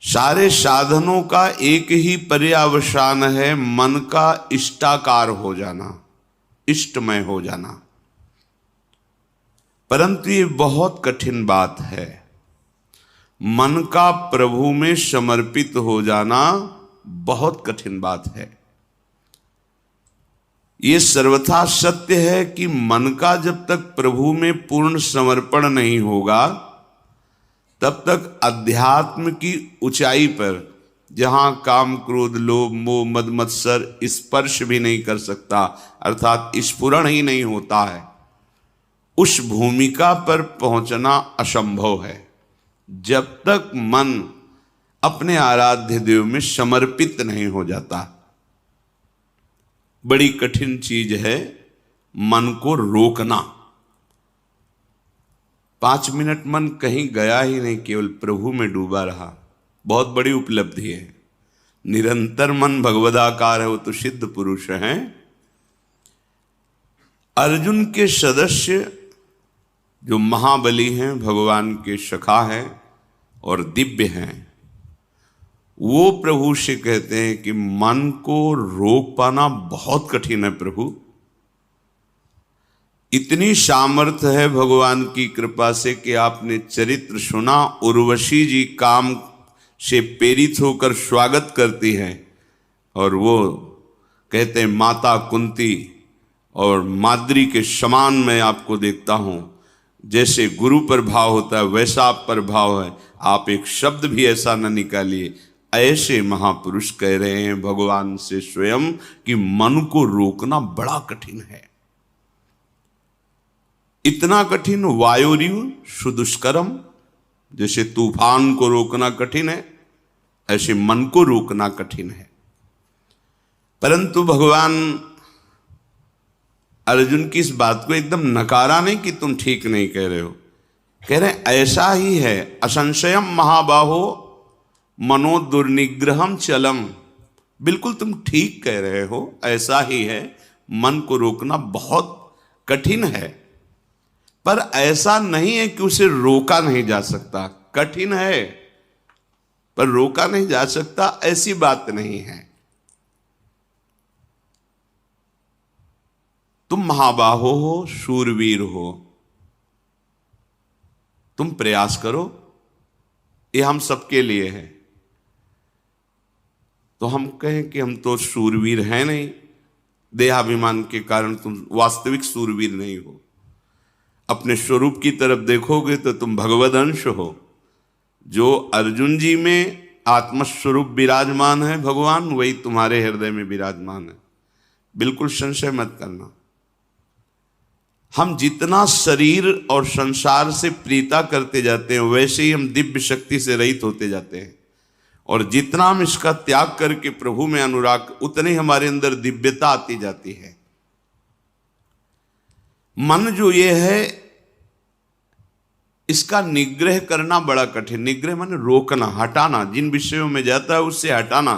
सारे साधनों का एक ही पर्यावसान है, मन का इष्टाकार हो जाना, इष्टमय हो जाना। परंतु ये बहुत कठिन बात है। मन का प्रभु में समर्पित हो जाना बहुत कठिन बात है। ये सर्वथा सत्य है कि मन का जब तक प्रभु में पूर्ण समर्पण नहीं होगा, तब तक अध्यात्म की ऊंचाई पर, जहां काम क्रोध लोभ मोह मद मत्सर स्पर्श भी नहीं कर सकता, अर्थात स्फुरण ही नहीं होता है, उस भूमिका पर पहुंचना असंभव है जब तक मन अपने आराध्य देव में समर्पित नहीं हो जाता। बड़ी कठिन चीज है मन को रोकना। 5 मिनट मन कहीं गया ही नहीं, केवल प्रभु में डूबा रहा, बहुत बड़ी उपलब्धि है। निरंतर मन भगवदाकार है, वो तो सिद्ध पुरुष हैं। अर्जुन के सदस्य जो महाबली हैं, भगवान के सखा हैं और दिव्य हैं, वो प्रभु से कहते हैं कि मन को रोक पाना बहुत कठिन है प्रभु। इतनी सामर्थ्य है भगवान की कृपा से कि आपने चरित्र सुना, उर्वशी जी काम से प्रेरित होकर स्वागत करती हैं और वो कहते हैं माता कुंती और माद्री के समान मैं आपको देखता हूं, जैसे गुरु पर भाव होता है वैसा आप पर भाव है, आप एक शब्द भी ऐसा न निकालिए। ऐसे महापुरुष कह रहे हैं भगवान से स्वयं कि मन को रोकना बड़ा कठिन है। इतना कठिन वायुरिव सुदुष्करम, जैसे तूफान को रोकना कठिन है, ऐसे मन को रोकना कठिन है। परंतु भगवान अर्जुन की इस बात को एकदम नकारा नहीं कि तुम ठीक नहीं कह रहे हो, कह रहे हैं ऐसा ही है। असंशयम महाबाहो मनो दुर्निग्रहम चलम, बिल्कुल तुम ठीक कह रहे हो, ऐसा ही है, मन को रोकना बहुत कठिन है। पर ऐसा नहीं है कि उसे रोका नहीं जा सकता। कठिन है पर रोका नहीं जा सकता, ऐसी बात नहीं है। तुम महाबाहो हो, शूरवीर हो, तुम प्रयास करो, ये हम सबके लिए है। तो हम कहें कि हम तो शूरवीर हैं नहीं, देहाभिमान के कारण तुम वास्तविक शूरवीर नहीं हो। अपने स्वरूप की तरफ देखोगे तो तुम भगवद अंश हो। जो अर्जुन जी में आत्मस्वरूप विराजमान है भगवान, वही तुम्हारे हृदय में विराजमान है, बिल्कुल संशय मत करना। हम जितना शरीर और संसार से प्रीता करते जाते हैं, वैसे ही हम दिव्य शक्ति से रहित होते जाते हैं, और जितना हम इसका त्याग करके प्रभु में अनुराग, उतने हमारे अंदर दिव्यता आती जाती है। मन जो ये है, इसका निग्रह करना बड़ा कठिन। निग्रह माने रोकना, हटाना, जिन विषयों में जाता है उससे हटाना।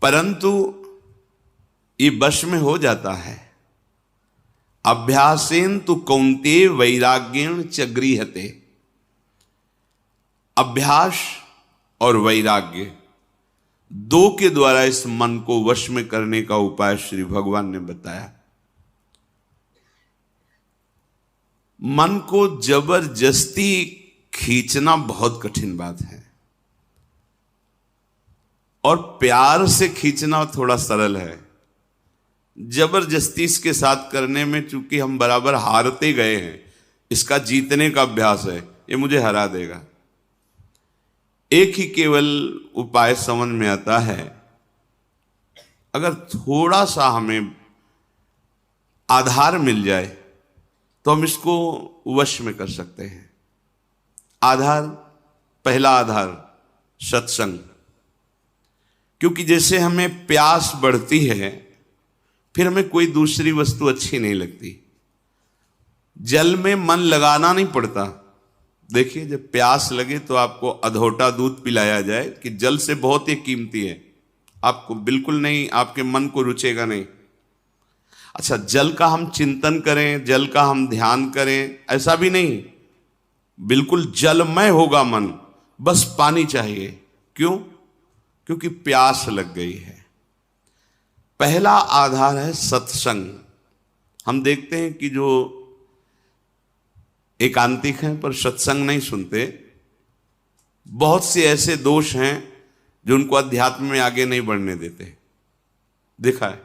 परंतु ये वश में हो जाता है। अभ्यासेन तु कौन्तेय वैराग्येण च गृह्यते। अभ्यास और वैराग्य दो के द्वारा इस मन को वश में करने का उपाय श्री भगवान ने बताया। मन को जबरदस्ती खींचना बहुत कठिन बात है, और प्यार से खींचना थोड़ा सरल है। जबरदस्ती इसके साथ करने में चूंकि हम बराबर हारते गए हैं, इसका जीतने का अभ्यास है, ये मुझे हरा देगा। एक ही केवल उपाय समझ में आता है, अगर थोड़ा सा हमें आधार मिल जाए तो हम इसको वश में कर सकते हैं। आधार, पहला आधार सत्संग। क्योंकि जैसे हमें प्यास बढ़ती है, फिर हमें कोई दूसरी वस्तु अच्छी नहीं लगती। जल में मन लगाना नहीं पड़ता। देखिए, जब प्यास लगे तो आपको अधोटा दूध पिलाया जाए कि जल से बहुत ही कीमती है, आपको बिल्कुल नहीं, आपके मन को रुचेगा नहीं। अच्छा, जल का हम चिंतन करें, जल का हम ध्यान करें, ऐसा भी नहीं, बिल्कुल जलमय होगा मन, बस पानी चाहिए। क्यों? क्योंकि प्यास लग गई है। पहला आधार है सत्संग। हम देखते हैं कि जो एकांतिक हैं पर सत्संग नहीं सुनते, बहुत से ऐसे दोष हैं जो उनको अध्यात्म में आगे नहीं बढ़ने देते। देखा है,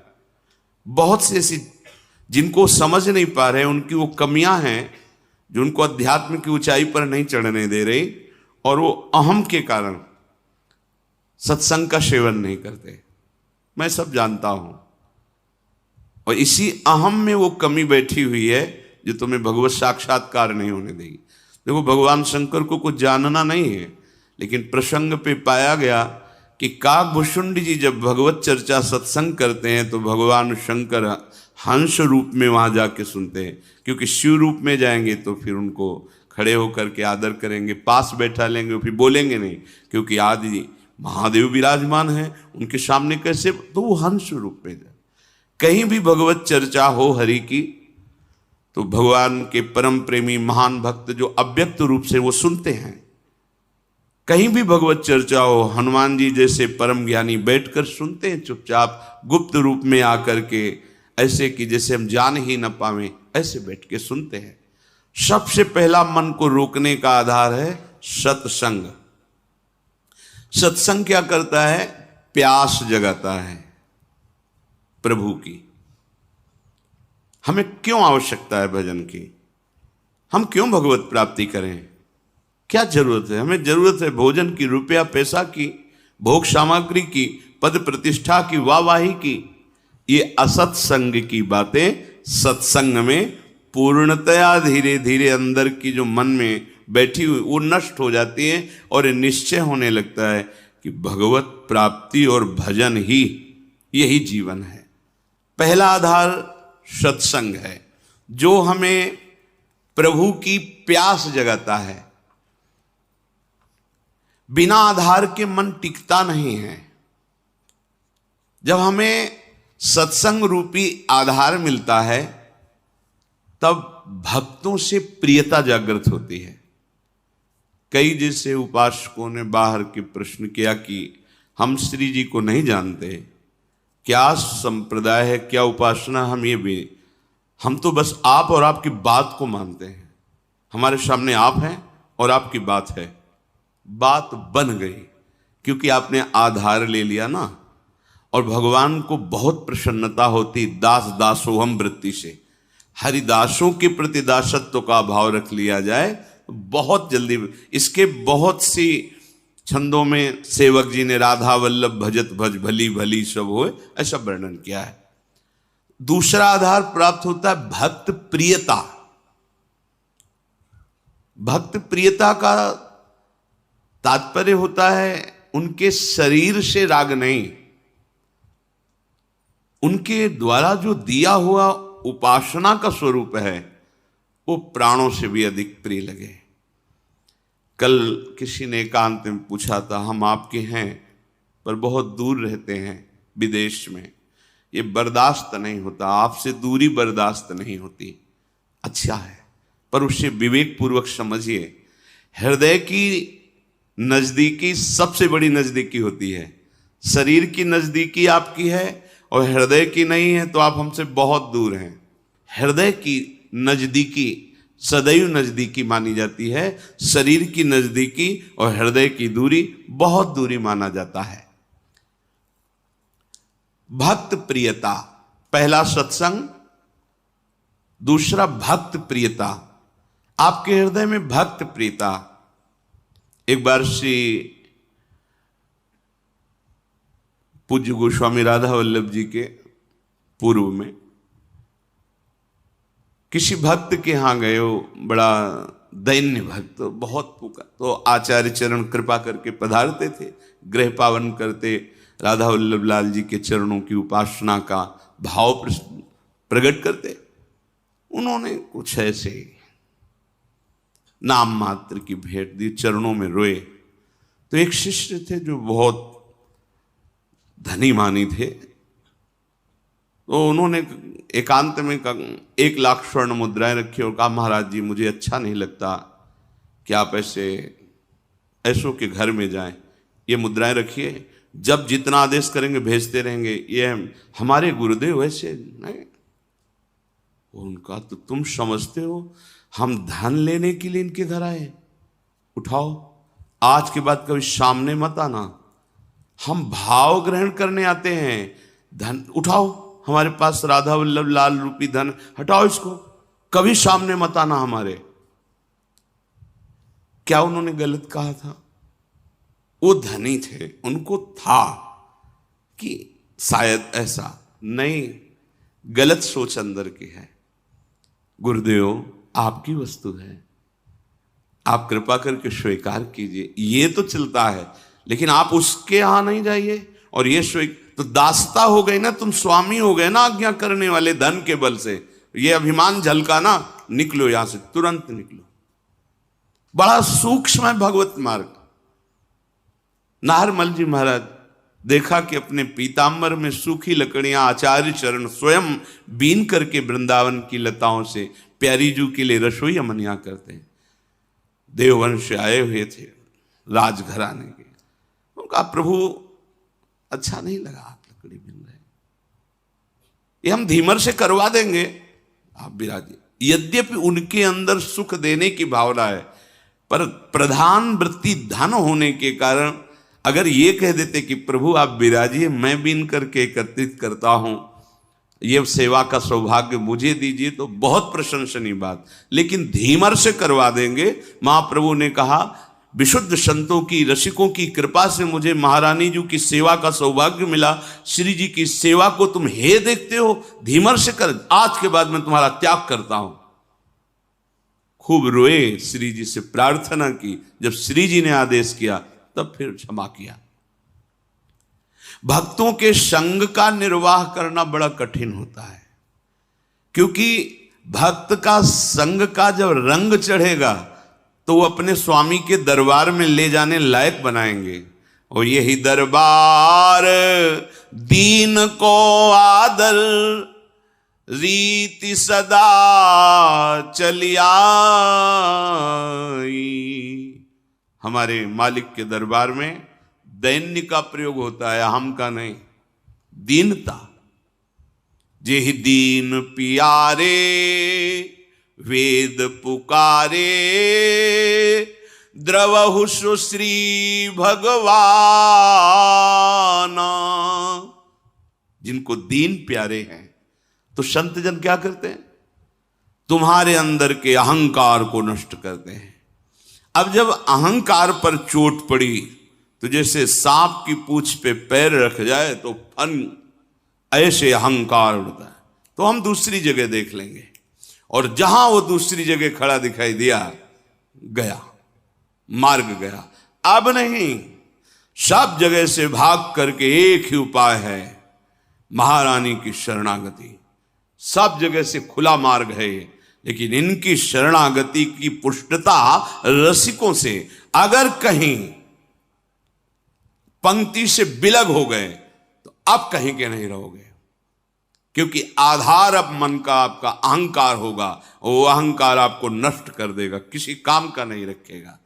बहुत से ऐसी जिनको समझ नहीं पा रहे, उनकी वो कमियां हैं जो उनको अध्यात्म की ऊंचाई पर नहीं चढ़ने दे रही, और वो अहम के कारण सत्संग का सेवन नहीं करते। मैं सब जानता हूं, और इसी अहम में वो कमी बैठी हुई है जो तुम्हें भगवत साक्षात्कार नहीं होने देगी। देखो, भगवान शंकर को कुछ जानना नहीं है, लेकिन प्रसंग पे पाया गया कि काकभूषुंड जी जब भगवत चर्चा सत्संग करते हैं तो भगवान शंकर हंस रूप में वहां जाके सुनते हैं, क्योंकि शिव रूप में जाएंगे तो फिर उनको खड़े होकर के आदर करेंगे, पास बैठा लेंगे, फिर बोलेंगे नहीं, क्योंकि आदि महादेव विराजमान है उनके सामने कैसे, तो वो हंस रूप में जाए। कहीं भी भगवत चर्चा हो हरि की तो भगवान के परम प्रेमी महान भक्त जो अव्यक्त रूप से वो सुनते हैं। कहीं भी भगवत चर्चा हो, हनुमान जी जैसे परम ज्ञानी बैठकर सुनते हैं चुपचाप गुप्त रूप में आकर के, ऐसे कि जैसे हम जान ही न पावे, ऐसे बैठ के सुनते हैं। सबसे पहला मन को रोकने का आधार है सत्संग। सत्संग क्या करता है? प्यास जगाता है प्रभु की। हमें क्यों आवश्यकता है भजन की? हम क्यों भगवत प्राप्ति करें? क्या जरूरत है? हमें जरूरत है भोजन की, रुपया पैसा की, भोग सामग्री की, पद प्रतिष्ठा की, वाहवाही की। ये असत्संग की बातें सत्संग में पूर्णतया धीरे धीरे अंदर की जो मन में बैठी हुई वो नष्ट हो जाती है, और निश्चय होने लगता है कि भगवत प्राप्ति और भजन ही यही जीवन है। पहला आधार सत्संग है जो हमें प्रभु की प्यास जगाता है। बिना आधार के मन टिकता नहीं है। जब हमें सत्संग रूपी आधार मिलता है तब भक्तों से प्रियता जागृत होती है। कई जैसे उपासकों ने बाहर के प्रश्न किया कि हम श्री जी को नहीं जानते, क्या संप्रदाय है, क्या उपासना, हम तो बस आप और आपकी बात को मानते हैं। हमारे सामने आप हैं और आपकी बात है। बात बन गई क्योंकि आपने आधार ले लिया ना। और भगवान को बहुत प्रसन्नता होती दास दासोहम वृत्ति से। हरिदासों के प्रति दासत्व का भाव रख लिया जाए तो बहुत जल्दी। इसके बहुत सी छंदों में सेवक जी ने राधा वल्लभ भजत भज भली भली सब होए ऐसा वर्णन किया है। दूसरा आधार प्राप्त होता है भक्त प्रियता। भक्त प्रियता का तात्पर्य होता है उनके शरीर से राग नहीं, उनके द्वारा जो दिया हुआ उपासना का स्वरूप है वो प्राणों से भी अधिक प्रिय लगे। कल किसी ने एकांत में पूछा था, हम आपके हैं पर बहुत दूर रहते हैं विदेश में, ये बर्दाश्त नहीं होता, आपसे दूरी बर्दाश्त नहीं होती। अच्छा है, पर उसे विवेक पूर्वक समझिए। हृदय की नजदीकी सबसे बड़ी नजदीकी होती है। शरीर की नजदीकी आपकी है और हृदय की नहीं है तो आप हमसे बहुत दूर हैं। हृदय की नजदीकी सदैव नजदीकी मानी जाती है, शरीर की नजदीकी और हृदय की दूरी बहुत दूरी माना जाता है। भक्त प्रियता, पहला सत्संग, दूसरा भक्त प्रियता। आपके हृदय में भक्त प्रियता। एक बार श्री पूज्य गोस्वामी राधा वल्लभ जी के पूर्व में किसी भक्त के यहां गए, हो बड़ा दैन्य भक्त, बहुत पुकार, तो आचार्य चरण कृपा करके पधारते थे, गृह पावन करते, राधा वल्लभ लाल जी के चरणों की उपासना का भाव प्रकट करते। उन्होंने कुछ ऐसे नाम मात्र की भेंट दी, चरणों में रोए। तो एक शिष्य थे जो बहुत धनी मानी थे, तो उन्होंने एकांत में 1 लाख स्वर्ण मुद्राएं रखी और कहा, महाराज जी मुझे अच्छा नहीं लगता कि आप ऐसे ऐसों के घर में जाएं, ये मुद्राएं रखिए, जब जितना आदेश करेंगे भेजते रहेंगे। ये हमारे गुरुदेव वैसे नहीं, उनका तो तुम समझते हो हम धन लेने के लिए इनके घर आए। उठाओ, आज के बाद कभी सामने मत आना, हम भाव ग्रहण करने आते हैं। धन उठाओ, हमारे पास राधा वल्लभ लाल रूपी धन, हटाओ इसको, कभी सामने मत आना हमारे। क्या उन्होंने गलत कहा था? वो धनी थे, उनको था कि शायद ऐसा नहीं, गलत सोच अंदर की है। गुरुदेव आपकी वस्तु है, आप कृपा करके स्वीकार कीजिए। ये तो चलता है, लेकिन आप उसके यहां नहीं जाइए। और ये तो दासता हो गई ना, तुम स्वामी हो गए ना आज्ञा करने वाले धन के बल से। ये अभिमान झलका ना, निकलो यहां से, तुरंत निकलो। बड़ा सूक्ष्म है भगवत मार्ग। नाहरमल जी महाराज देखा कि अपने पीताम्बर में सूखी लकड़ियां आचार्य चरण स्वयं बीन करके वृंदावन की लताओं से प्यारी जू के लिए रसोई अमनिया करते हैं। देववंश आए हुए थे राजघराने के, उनका प्रभु अच्छा नहीं लगा आप लकड़ी बिन रहे, ये हम धीमर से करवा देंगे, आप विराजिए। यद्यपि उनके अंदर सुख देने की भावना है, पर प्रधान वृत्ति धन होने के कारण अगर ये कह देते कि प्रभु आप विराजिए, मैं बीन करके एकत्रित करता हूं, ये सेवा का सौभाग्य मुझे दीजिए, तो बहुत प्रशंसनीय बात। लेकिन धीमर से करवा देंगे। महाप्रभु ने कहा विशुद्ध संतों की, रसिकों की कृपा से मुझे महारानी जी की सेवा का सौभाग्य मिला। श्री जी की सेवा को तुम हे देखते हो, धीमर से कर, आज के बाद मैं तुम्हारा त्याग करता हूं। खूब रोए, श्री जी से प्रार्थना की। जब श्री जी ने आदेश किया तब फिर क्षमा किया। भक्तों के संग का निर्वाह करना बड़ा कठिन होता है, क्योंकि भक्त का संग का जब रंग चढ़ेगा तो वो अपने स्वामी के दरबार में ले जाने लायक बनाएंगे। और यही दरबार दीन को आदर रीति सदा चलियाई। हमारे मालिक के दरबार में दैन्य का प्रयोग होता है, हम का नहीं। दीनता, जेहि दीन पियारे वेद पुकारे द्रवहु सुश्री भगवान। जिनको दीन प्यारे हैं तो संत जन क्या करते हैं? तुम्हारे अंदर के अहंकार को नष्ट करते हैं। अब जब अहंकार पर चोट पड़ी तो जैसे सांप की पूंछ पे पैर रख जाए तो फन ऐसे अहंकार उड़ता है, तो हम दूसरी जगह देख लेंगे। और जहां वो दूसरी जगह खड़ा दिखाई दिया, गया मार्ग गया। अब नहीं, सब जगह से भाग करके एक ही उपाय है, महारानी की शरणागति। सब जगह से खुला मार्ग है, लेकिन इनकी शरणागति की पुष्टता रसिकों से। अगर कहीं पंक्ति से बिलग हो गए तो अब कहीं के नहीं रहोगे, क्योंकि आधार अब मन का आपका अहंकार होगा, वो अहंकार आपको नष्ट कर देगा, किसी काम का नहीं रखेगा।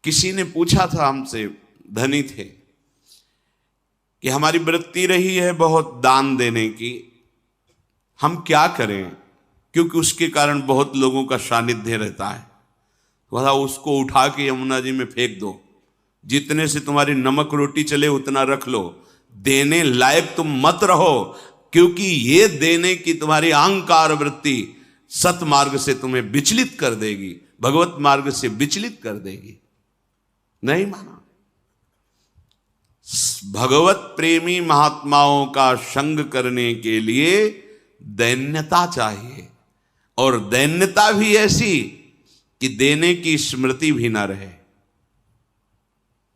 किसी ने पूछा था हमसे, धनी थे, कि हमारी वृत्ति रही है बहुत दान देने की, हम क्या करें, क्योंकि उसके कारण बहुत लोगों का सानिध्य रहता है। बोला उसको उठा के यमुना जी में फेंक दो, जितने से तुम्हारी नमक रोटी चले उतना रख लो, देने लायक तुम मत रहो, क्योंकि ये देने की तुम्हारी अहंकार वृत्ति सतमार्ग से तुम्हें विचलित कर देगी, भगवत मार्ग से विचलित कर देगी। नहीं माना। भगवत प्रेमी महात्माओं का संग करने के लिए दैन्यता चाहिए, और दैन्यता भी ऐसी कि देने की स्मृति भी ना रहे।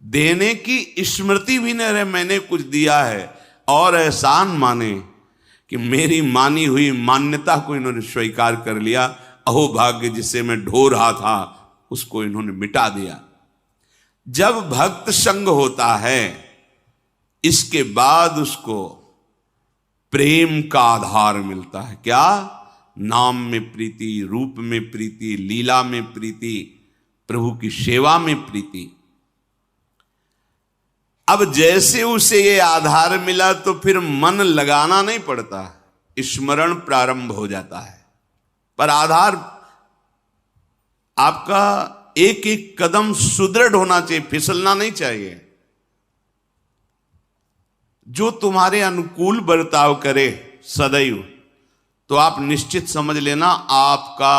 देने की स्मृति भी न रहे, मैंने कुछ दिया है, और एहसान माने कि मेरी मानी हुई मान्यता को इन्होंने स्वीकार कर लिया। अहो भाग्य, जिसे मैं ढो रहा था उसको इन्होंने मिटा दिया। जब भक्त संग होता है, इसके बाद उसको प्रेम का आधार मिलता है। क्या? नाम में प्रीति, रूप में प्रीति, लीला में प्रीति, प्रभु की सेवा में प्रीति। अब जैसे उसे ये आधार मिला तो फिर मन लगाना नहीं पड़ता, स्मरण प्रारंभ हो जाता है। पर आधार आपका एक एक कदम सुदृढ़ होना चाहिए, फिसलना नहीं चाहिए। जो तुम्हारे अनुकूल बर्ताव करे सदैव, तो आप निश्चित समझ लेना आपका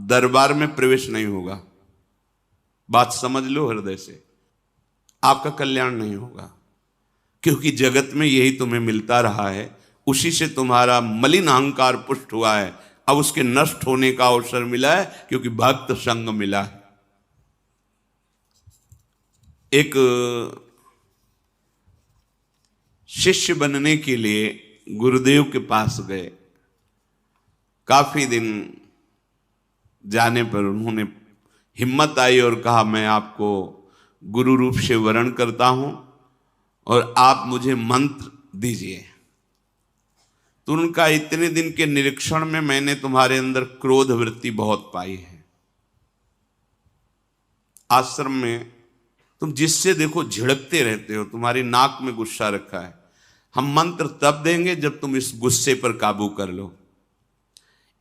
दरबार में प्रवेश नहीं होगा। बात समझ लो हृदय से, आपका कल्याण नहीं होगा, क्योंकि जगत में यही तुम्हें मिलता रहा है, उसी से तुम्हारा मलिन अहंकार पुष्ट हुआ है। अब उसके नष्ट होने का अवसर मिला है, क्योंकि भक्त संग मिला है। एक शिष्य बनने के लिए गुरुदेव के पास गए। काफी दिन जाने पर उन्होंने हिम्मत आई और कहा, मैं आपको गुरु रूप से वरण करता हूं और आप मुझे मंत्र दीजिए। तो उनका, इतने दिन के निरीक्षण में मैंने तुम्हारे अंदर क्रोध वृत्ति बहुत पाई है। आश्रम में तुम जिससे देखो झिड़कते रहते हो, तुम्हारी नाक में गुस्सा रखा है। हम मंत्र तब देंगे जब तुम इस गुस्से पर काबू कर लो।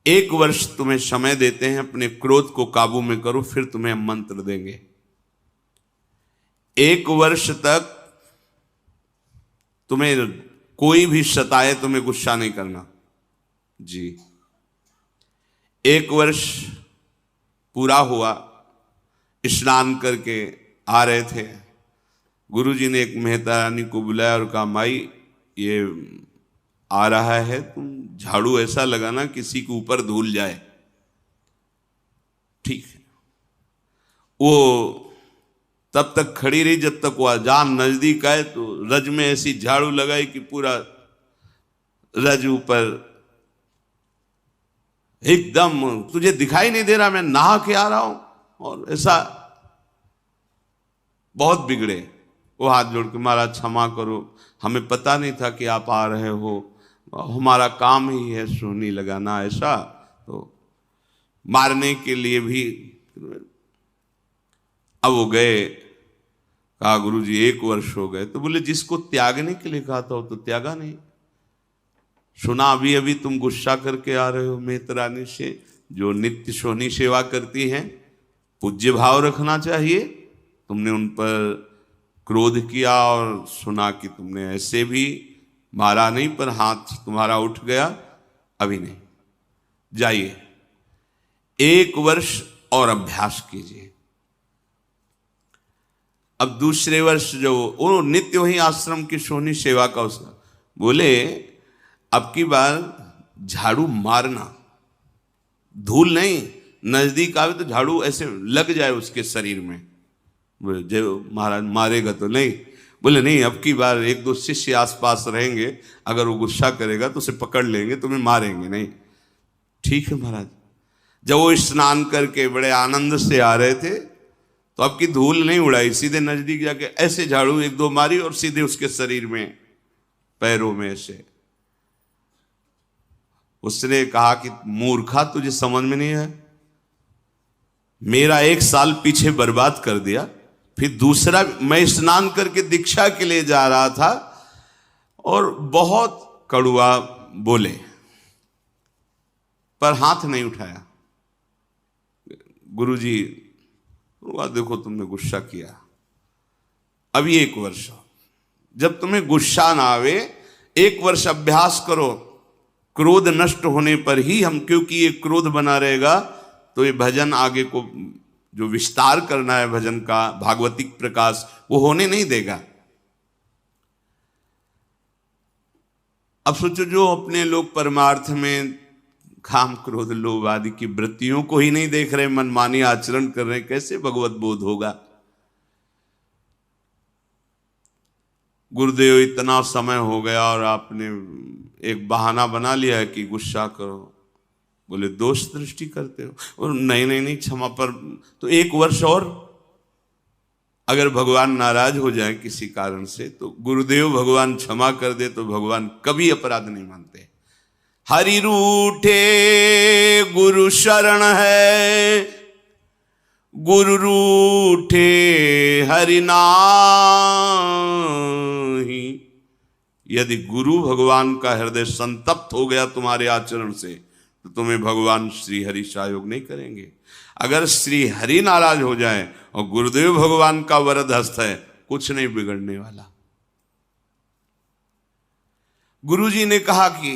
1 वर्ष तुम्हें समय देते हैं, अपने क्रोध को काबू में करो, फिर तुम्हें हम मंत्र देंगे। 1 वर्ष तक तुम्हें कोई भी सताए, तुम्हें गुस्सा नहीं करना जी। 1 वर्ष पूरा हुआ, स्नान करके आ रहे थे, गुरुजी ने एक मेहता रानी को बुलाया और कहा, माई ये आ रहा है, तुम झाड़ू ऐसा लगाना किसी के ऊपर धूल जाए। ठीक है। वो तब तक खड़ी रही जब तक वो अजान नजदीक आए, तो रज में ऐसी झाड़ू लगाई कि पूरा रज ऊपर एकदम, तुझे दिखाई नहीं दे रहा मैं नहा के आ रहा हूं, और ऐसा बहुत बिगड़े। वो हाथ जोड़ के, महाराज क्षमा करो, हमें पता नहीं था कि आप आ रहे हो, हमारा काम ही है सोहनी लगाना, ऐसा। तो मारने के लिए भी। अब वो गए, कहा गुरुजी 1 वर्ष हो गए। तो बोले, जिसको त्यागने के लिए कहा था वो तो त्यागा नहीं। सुना अभी अभी तुम गुस्सा करके आ रहे हो मेहतरानी से, जो नित्य सोहनी सेवा करती हैं। पूज्य भाव रखना चाहिए। तुमने उन पर क्रोध किया और सुना कि तुमने ऐसे भी मारा नहीं, पर हाथ तुम्हारा उठ गया, अभी नहीं, जाइए 1 वर्ष और अभ्यास कीजिए। अब दूसरे वर्ष जो वो नित्य वही आश्रम की सोहनी सेवा का उसका, बोले अब की बार झाड़ू मारना, धूल नहीं, नजदीक आवे तो झाड़ू ऐसे लग जाए उसके शरीर में। बोले जो महाराज मारेगा तो नहीं। बोले नहीं, अब की बार 1-2 शिष्य आसपास रहेंगे, अगर वो गुस्सा करेगा तो उसे पकड़ लेंगे, तुम्हें मारेंगे नहीं। ठीक है महाराज। जब वो स्नान करके बड़े आनंद से आ रहे थे, तो अब की धूल नहीं उड़ाई, सीधे नजदीक जाके ऐसे झाड़ू 1-2 मारी और सीधे उसके शरीर में, पैरों में ऐसे। उसने कहा कि मूर्खा, तुझे समझ में नहीं है, मेरा 1 साल पीछे बर्बाद कर दिया। फिर दूसरा, मैं स्नान करके दीक्षा के लिए जा रहा था और बहुत कड़ुआ बोले, पर हाथ नहीं उठाया। गुरुजी, देखो तुमने गुस्सा किया, अभी 1 वर्ष, जब तुम्हें गुस्सा ना आवे 1 वर्ष अभ्यास करो। क्रोध नष्ट होने पर ही हम, क्योंकि ये क्रोध बना रहेगा तो ये भजन आगे को जो विस्तार करना है भजन का, भागवतिक प्रकाश, वो होने नहीं देगा। अब सोचो, जो अपने लोग परमार्थ में काम क्रोध लोभ आदि की वृत्तियों को ही नहीं देख रहे, मनमानी आचरण कर रहे, कैसे भगवत बोध होगा। गुरुदेव, इतना समय हो गया और आपने एक बहाना बना लिया है कि गुस्सा करो। बोले दोष दृष्टि करते हो, और नहीं क्षमा, पर तो 1 वर्ष और, अगर भगवान नाराज हो जाए किसी कारण से, तो गुरुदेव भगवान क्षमा कर दे, तो भगवान कभी अपराध नहीं मानते। हरि रूठे गुरु शरण है, गुरु रूठे हरि नाहि। यदि गुरु भगवान का हृदय संतप्त हो गया तुम्हारे आचरण से तो तुम्हें भगवान श्री हरि सहयोग नहीं करेंगे। अगर श्री हरि नाराज हो जाए और गुरुदेव भगवान का वरद हस्त है, कुछ नहीं बिगड़ने वाला। गुरुजी ने कहा कि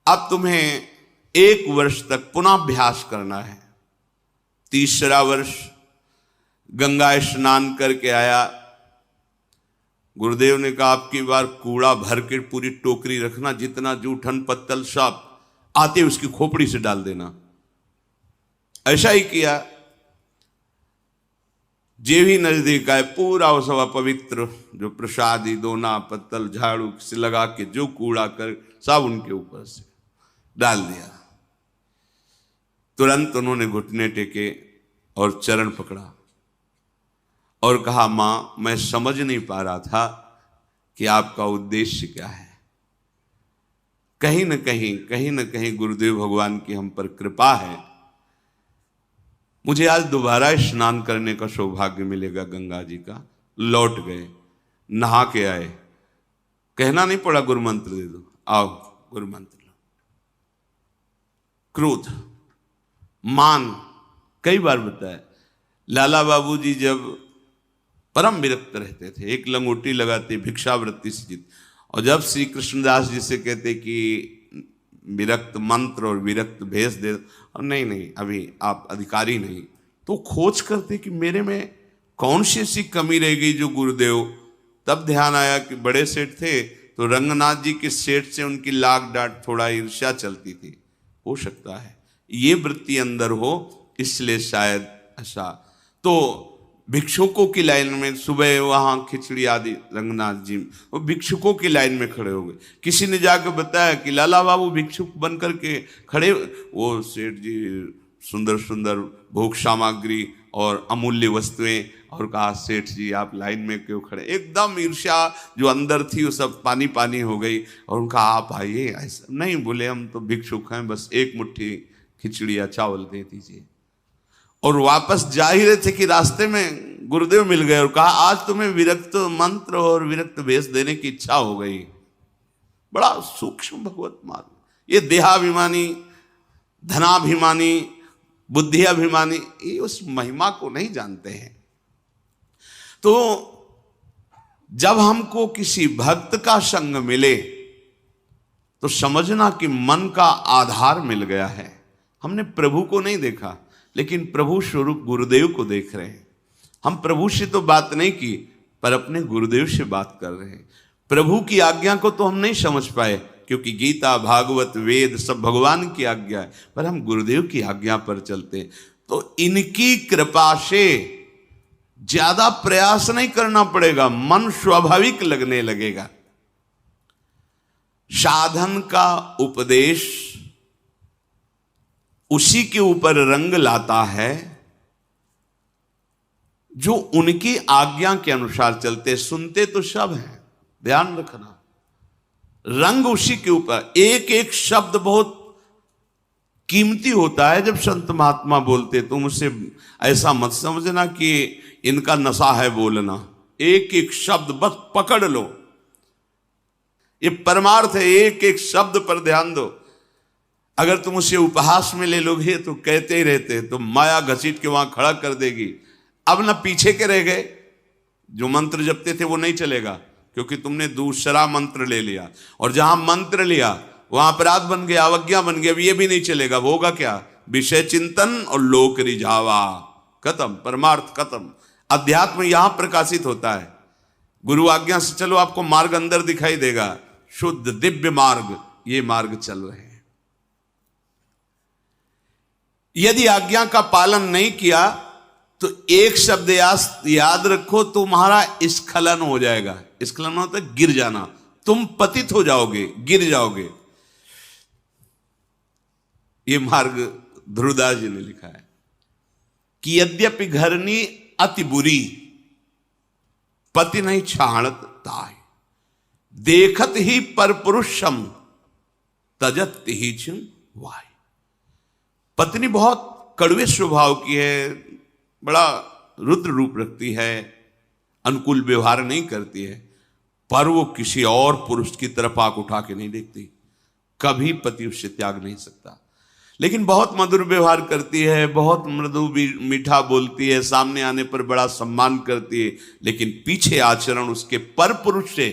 अब तुम्हें 1 वर्ष तक पुनः अभ्यास करना है। 3रा वर्ष गंगा स्नान करके आया। गुरुदेव ने कहा आपकी बार कूड़ा भर के पूरी टोकरी रखना, जितना जूठन पत्तल सब आते उसकी खोपड़ी से डाल देना। ऐसा ही किया। जे भी नजदीक आए पूरा वो सब पवित्र जो प्रसादी दोना पत्तल झाड़ू से लगा के जो कूड़ा कर सब उनके ऊपर से डाल दिया। तुरंत उन्होंने घुटने टेके और चरण पकड़ा और कहा मां, मैं समझ नहीं पा रहा था कि आपका उद्देश्य क्या है। कहीं न कहीं गुरुदेव भगवान की हम पर कृपा है। मुझे आज दोबारा स्नान करने का सौभाग्य मिलेगा गंगा जी का। लौट गए, नहा के आए, कहना नहीं पड़ा गुरु मंत्र दे दो, आओ गुरु मंत्र लो। क्रोध, मान, कई बार बताया लाला बाबू जी जब परम विरक्त रहते थे, एक लंगोटी लगाते, भिक्षावृत्ति से जीत, और जब श्री कृष्णदास जी से कहते कि विरक्त मंत्र और विरक्त भेष दे, और नहीं अभी आप अधिकारी नहीं, तो खोज करते कि मेरे में कौन सी ऐसी कमी रह गई जो गुरुदेव। तब ध्यान आया कि बड़े सेठ थे तो रंगनाथ जी के सेठ से उनकी लाग डांट थोड़ा ईर्ष्या चलती थी, हो सकता है ये वृत्ति अंदर हो, इसलिए शायद ऐसा। तो भिक्षुकों की लाइन में सुबह वहां खिचड़ी आदि, रंगनाथ जी वो भिक्षुकों की लाइन में खड़े हो गए। किसी ने जाकर बताया कि लाला बाबू भिक्षुक बन करके खड़े, वो सेठ जी सुंदर सुंदर भोग सामग्री और अमूल्य वस्तुएं, और कहा सेठ जी आप लाइन में क्यों खड़े। एकदम ईर्ष्या जो अंदर थी वो सब पानी पानी हो गई, और उनका आप आइए। ऐसा नहीं, बोले हम तो भिक्षुक हैं, बस 1 मुट्ठी खिचड़ी या चावल दे दीजिए। और वापस जा ही रहे थे कि रास्ते में गुरुदेव मिल गए और कहा आज तुम्हें विरक्त मंत्र और विरक्त भेष देने की इच्छा हो गई। बड़ा सूक्ष्म भगवत मार्ग। ये देहाभिमानी, धनाभिमानी, बुद्धियाभिमानी ये उस महिमा को नहीं जानते हैं। तो जब हमको किसी भक्त का संग मिले तो समझना कि मन का आधार मिल गया है। हमने प्रभु को नहीं देखा, लेकिन प्रभु स्वरूप गुरुदेव को देख रहे हैं। हम प्रभु से तो बात नहीं की, पर अपने गुरुदेव से बात कर रहे हैं। प्रभु की आज्ञा को तो हम नहीं समझ पाए, क्योंकि गीता भागवत वेद सब भगवान की आज्ञा है, पर हम गुरुदेव की आज्ञा पर चलते हैं। तो इनकी कृपा से ज्यादा प्रयास नहीं करना पड़ेगा, मन स्वाभाविक लगने लगेगा। साधन का उपदेश उसी के ऊपर रंग लाता है जो उनकी आज्ञा के अनुसार चलते। सुनते तो सब हैं, ध्यान रखना, रंग उसी के ऊपर। एक एक शब्द बहुत कीमती होता है। जब संत महात्मा बोलते तुम उसे ऐसा मत समझना कि इनका नशा है बोलना, एक एक शब्द बस पकड़ लो, ये परमार्थ है। एक एक शब्द पर ध्यान दो। अगर तुम उसे उपहास में ले लोगे तो कहते ही रहते, तो माया घसीट के वहां खड़ा कर देगी। अब ना पीछे के रह गए, जो मंत्र जपते थे वो नहीं चलेगा, क्योंकि तुमने दूसरा मंत्र ले लिया, और जहां मंत्र लिया वहां अपराध बन गया, अवज्ञा बन गया। अब ये भी नहीं चलेगा। वो होगा क्या? विषय चिंतन और लोक रिझावा, खत्म, परमार्थ खत्म। अध्यात्म यहां प्रकाशित होता है। गुरु आज्ञा से चलो, आपको मार्ग अंदर दिखाई देगा, शुद्ध दिव्य मार्ग, ये मार्ग चल रहे हैं। यदि आज्ञा का पालन नहीं किया तो एक शब्द याद रखो, तुम्हारा स्खलन हो जाएगा। स्खलन होता है गिर जाना, तुम पतित हो जाओगे, गिर जाओगे। ये मार्ग ध्रुवदास जी ने लिखा है कि यद्यपि घरनी अति बुरी, पति नहीं छाणत ताय, देखत ही पर पुरुषम तजत ही वाय। पत्नी बहुत कड़वे स्वभाव की है, बड़ा रुद्र रूप रखती है, अनुकूल व्यवहार नहीं करती है, पर वो किसी और पुरुष की तरफ आंख उठा के नहीं देखती, कभी पति उससे त्याग नहीं सकता। लेकिन बहुत मधुर व्यवहार करती है, बहुत मृदु मीठा बोलती है, सामने आने पर बड़ा सम्मान करती है, लेकिन पीछे आचरण उसके पर पुरुष से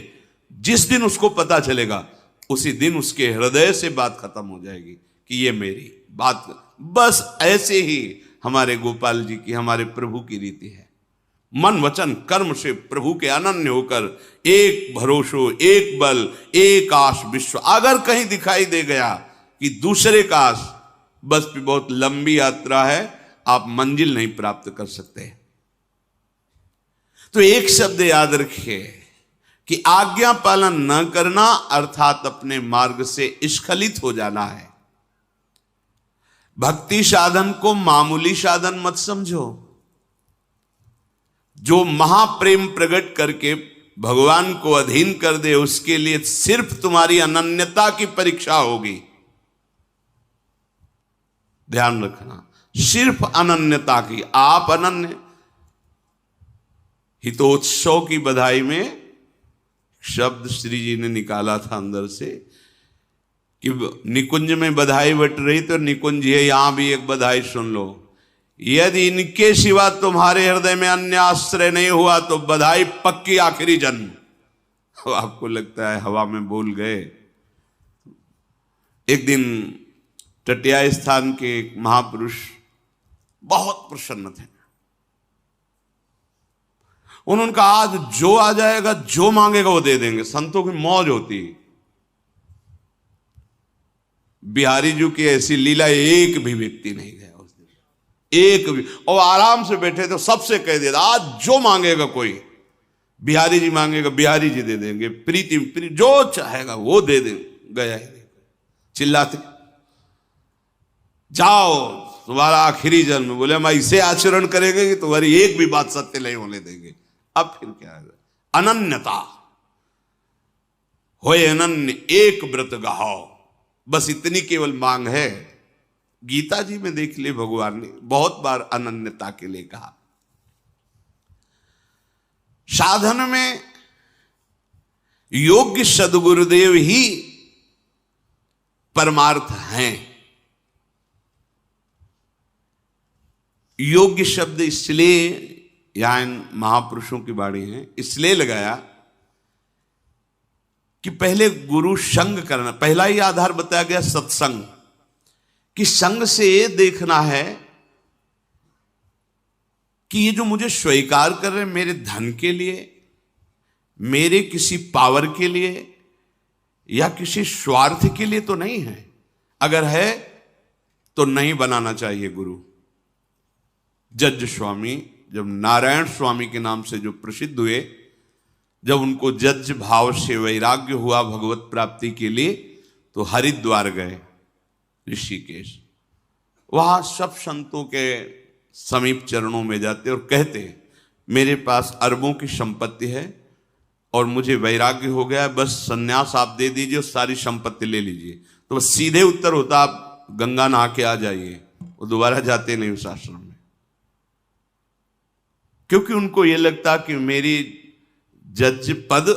जिस दिन उसको पता चलेगा उसी दिन उसके हृदय से बात खत्म हो जाएगी कि ये मेरी बात। बस ऐसे ही हमारे गोपाल जी की, हमारे प्रभु की रीति है। मन वचन कर्म से प्रभु के अनन्य होकर एक भरोसो, एक बल, एक आश विश्व। अगर कहीं दिखाई दे गया कि दूसरे का आश, बस भी बहुत लंबी यात्रा है, आप मंजिल नहीं प्राप्त कर सकते। तो एक शब्द याद रखिए कि आज्ञा पालन न करना अर्थात अपने मार्ग से स्खलित हो जाना है। भक्ति साधन को मामूली साधन मत समझो। जो महाप्रेम प्रकट करके भगवान को अधीन कर दे, उसके लिए सिर्फ तुम्हारी अनन्यता की परीक्षा होगी। ध्यान रखना, सिर्फ अनन्यता की। आप अनन्य। हितोत्सव की बधाई में शब्द श्री जी ने निकाला था अंदर से कि निकुंज में बधाई बट रही तो निकुंज है, यहां भी एक बधाई सुन लो। यदि इनके सिवा तुम्हारे हृदय में अन्य आश्रय नहीं हुआ तो बधाई पक्की आखिरी जन्म। तो आपको लगता है हवा में बोल गए। एक दिन टटिया स्थान के एक महापुरुष बहुत प्रसन्न थे। उन्होंने कहा आज जो आ जाएगा, जो मांगेगा वो दे देंगे। संतों की मौज होती। बिहारी जी की ऐसी लीला एक भी व्यक्ति नहीं गया उस दिन, एक भी। और आराम से बैठे तो सबसे कह दिया आज जो मांगेगा कोई, बिहारी जी मांगेगा बिहारी जी दे देंगे, प्रीति जो चाहेगा वो दे देंगे। गया ही नहीं। चिल्लाते जाओ तुम्हारा आखिरी जन्म। बोले हम ऐसे आचरण करेंगे कि तुम्हारी एक भी बात सत्य नहीं होने देंगे। अब फिर क्या है? अनन्यता होए अनन्य एक व्रत गाओ, बस इतनी केवल मांग है। गीता जी में देख ले भगवान ने बहुत बार अनन्यता के लिए कहा। साधन में योग्य सद्गुरुदेव ही परमार्थ हैं। योग्य शब्द इसलिए यहां इन महापुरुषों की वाणी है इसलिए लगाया कि पहले गुरु संग करना, पहला ही आधार बताया गया सत्संग, कि संग से ये देखना है कि ये जो मुझे स्वीकार कर रहे हैं मेरे धन के लिए, मेरे किसी पावर के लिए या किसी स्वार्थ के लिए तो नहीं है। अगर है तो नहीं बनाना चाहिए गुरु। जज स्वामी जब नारायण स्वामी के नाम से जो प्रसिद्ध हुए, जब उनको जज भाव से वैराग्य हुआ भगवत प्राप्ति के लिए, तो हरिद्वार गए, ऋषिकेश। वहां सब संतों के समीप चरणों में जाते और कहते मेरे पास अरबों की संपत्ति है और मुझे वैराग्य हो गया, बस सन्यास आप दे दीजिए और सारी संपत्ति ले लीजिए। तो बस सीधे उत्तर होता आप गंगा नहा के आ जाइए। वो दोबारा जाते नहीं उस आश्रम में, क्योंकि उनको यह लगता कि मेरी जज पद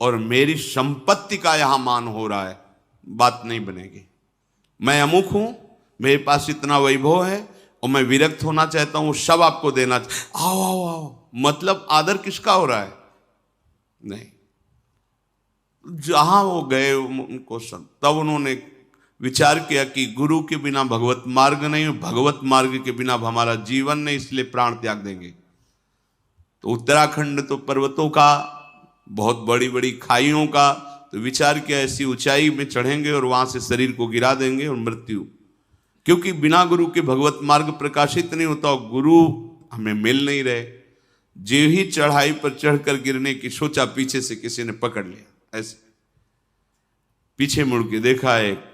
और मेरी संपत्ति का यहां मान हो रहा है, बात नहीं बनेगी। मैं अमुक हूं, मेरे पास इतना वैभव है और मैं विरक्त होना चाहता हूं, सब आपको देना। आओ आओ आओ, मतलब आदर किसका हो रहा है? नहीं। जहां वो गए उनको तब उन्होंने विचार किया कि गुरु के बिना भगवत मार्ग नहीं, भगवत मार्ग के बिना हमारा जीवन नहीं, इसलिए प्राण त्याग देंगे। तो उत्तराखंड तो पर्वतों का, बहुत बड़ी बड़ी खाइयों का, तो विचार किया ऐसी ऊंचाई में चढ़ेंगे और वहां से शरीर को गिरा देंगे और मृत्यु। क्योंकि बिना गुरु के भगवत मार्ग प्रकाशित नहीं होता और गुरु हमें मिल नहीं रहे। जो ही चढ़ाई पर चढ़कर गिरने की सोचा, पीछे से किसी ने पकड़ लिया। ऐसे पीछे मुड़ के देखा, एक